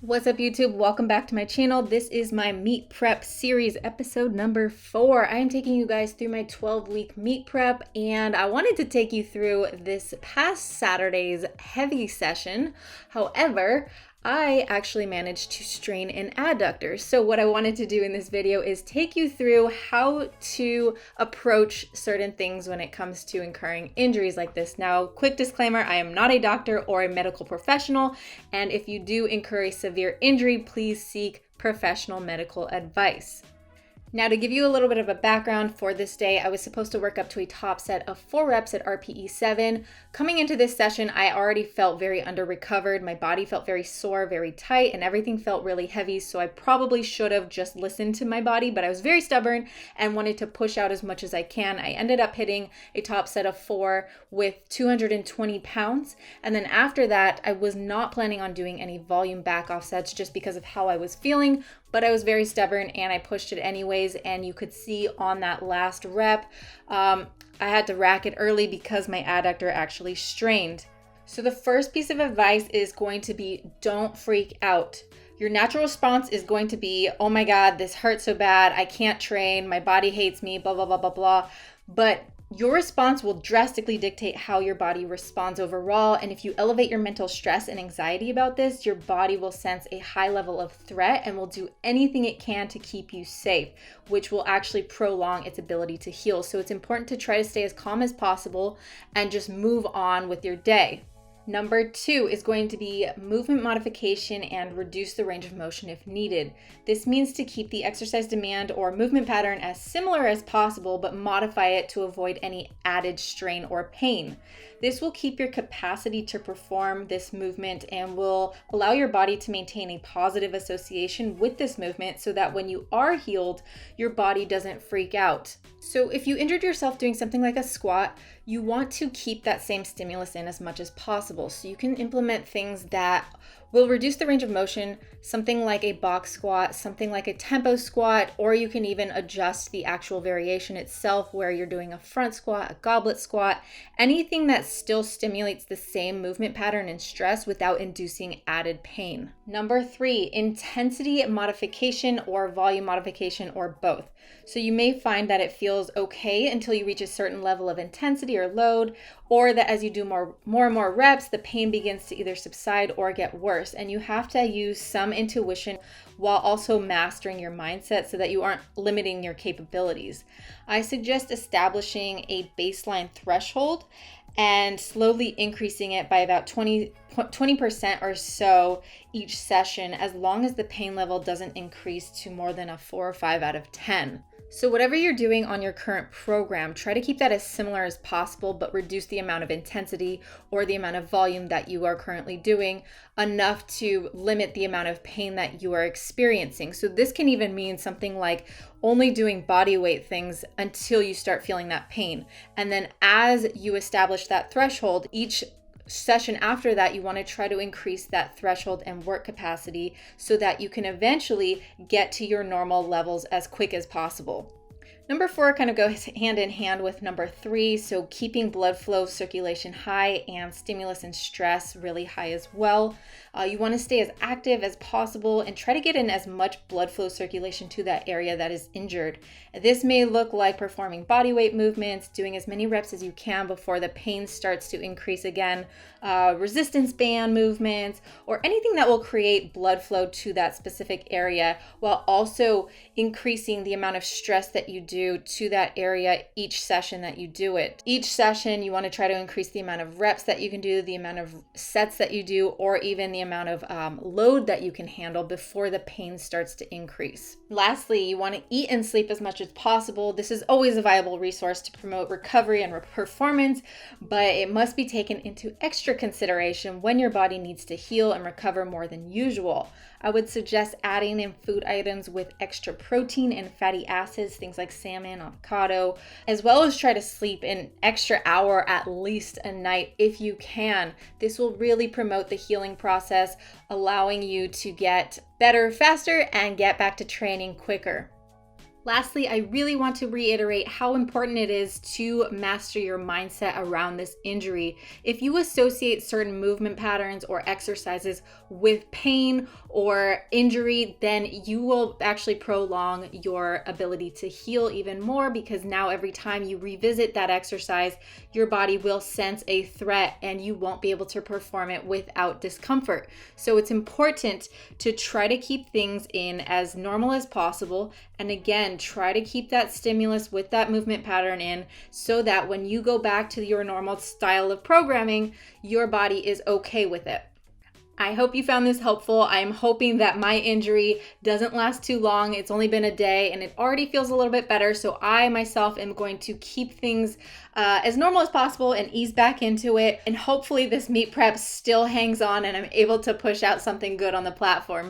What's up, YouTube? Welcome back to my channel. This is my meet prep series, episode number 4. I am taking you guys through my 12-week meet prep, and I wanted to take you through this past Saturday's heavy session. However, I actually managed to strain an adductor. So what I wanted to do in this video is take you through how to approach certain things when it comes to incurring injuries like this. Now, quick disclaimer, I am not a doctor or a medical professional, and if you do incur a severe injury, please seek professional medical advice. Now, to give you a little bit of a background for this day, I was supposed to work up to a top set of 4 reps at RPE 7. Coming into this session, I already felt very under-recovered. My body felt very sore, very tight, and everything felt really heavy, so I probably should have just listened to my body, but I was very stubborn and wanted to push out as much as I can. I ended up hitting a top set of 4 with 220 pounds, and then after that, I was not planning on doing any volume back off sets just because of how I was feeling, but I was very stubborn and I pushed it anyways. And you could see on that last rep, I had to rack it early because my adductor actually strained. So the first piece of advice is going to be, don't freak out. Your natural response is going to be, oh my God, this hurts so bad. I can't train. My body hates me, blah, blah, blah, blah, blah. But your response will drastically dictate how your body responds overall. And if you elevate your mental stress and anxiety about this, your body will sense a high level of threat and will do anything it can to keep you safe, which will actually prolong its ability to heal. So it's important to try to stay as calm as possible and just move on with your day. Number 2 is going to be movement modification and reduce the range of motion if needed. This means to keep the exercise demand or movement pattern as similar as possible, but modify it to avoid any added strain or pain. This will keep your capacity to perform this movement and will allow your body to maintain a positive association with this movement so that when you are healed, your body doesn't freak out. So if you injured yourself doing something like a squat, you want to keep that same stimulus in as much as possible. So you can implement things that will reduce the range of motion, something like a box squat, something like a tempo squat, or you can even adjust the actual variation itself where you're doing a front squat, a goblet squat, anything that still stimulates the same movement pattern and stress without inducing added pain. Number 3, intensity modification or volume modification or both. So you may find that it feels okay until you reach a certain level of intensity or load, or that as you do more and more reps, the pain begins to either subside or get worse. And you have to use some intuition while also mastering your mindset so that you aren't limiting your capabilities. I suggest establishing a baseline threshold and slowly increasing it by about 20% or so each session, as long as the pain level doesn't increase to more than a 4 or 5 out of 10. So whatever you're doing on your current program, try to keep that as similar as possible, but reduce the amount of intensity or the amount of volume that you are currently doing enough to limit the amount of pain that you are experiencing. So this can even mean something like only doing body weight things until you start feeling that pain. And then as you establish that threshold, each session after that, you want to try to increase that threshold and work capacity so that you can eventually get to your normal levels as quick as possible. Number 4 kind of goes hand in hand with number 3. So keeping blood flow circulation high and stimulus and stress really high as well. You want to stay as active as possible and try to get in as much blood flow circulation to that area that is injured. This may look like performing body weight movements, doing as many reps as you can before the pain starts to increase again, resistance band movements, or anything that will create blood flow to that specific area while also increasing the amount of stress that you do to that area each session that you do it. Each session, you want to try to increase the amount of reps that you can do, the amount of sets that you do, or even the amount of load that you can handle before the pain starts to increase. Lastly, you want to eat and sleep as much as possible. This is always a viable resource to promote recovery and performance, but it must be taken into extra consideration when your body needs to heal and recover more than usual. I would suggest adding in food items with extra protein and fatty acids, things like salmon, avocado, as well as try to sleep an extra hour at least a night if you can. This will really promote the healing process, allowing you to get better faster and get back to training quicker. Lastly, I really want to reiterate how important it is to master your mindset around this injury. If you associate certain movement patterns or exercises with pain or injury, then you will actually prolong your ability to heal even more, because now every time you revisit that exercise, your body will sense a threat and you won't be able to perform it without discomfort. So it's important to try to keep things in as normal as possible. And again, try to keep that stimulus with that movement pattern in, so that when you go back to your normal style of programming, your body is okay with it. I hope you found this helpful. I'm hoping that my injury doesn't last too long. It's only been a day and it already feels a little bit better. So I myself am going to keep things as normal as possible and ease back into it. And hopefully this meet prep still hangs on and I'm able to push out something good on the platform.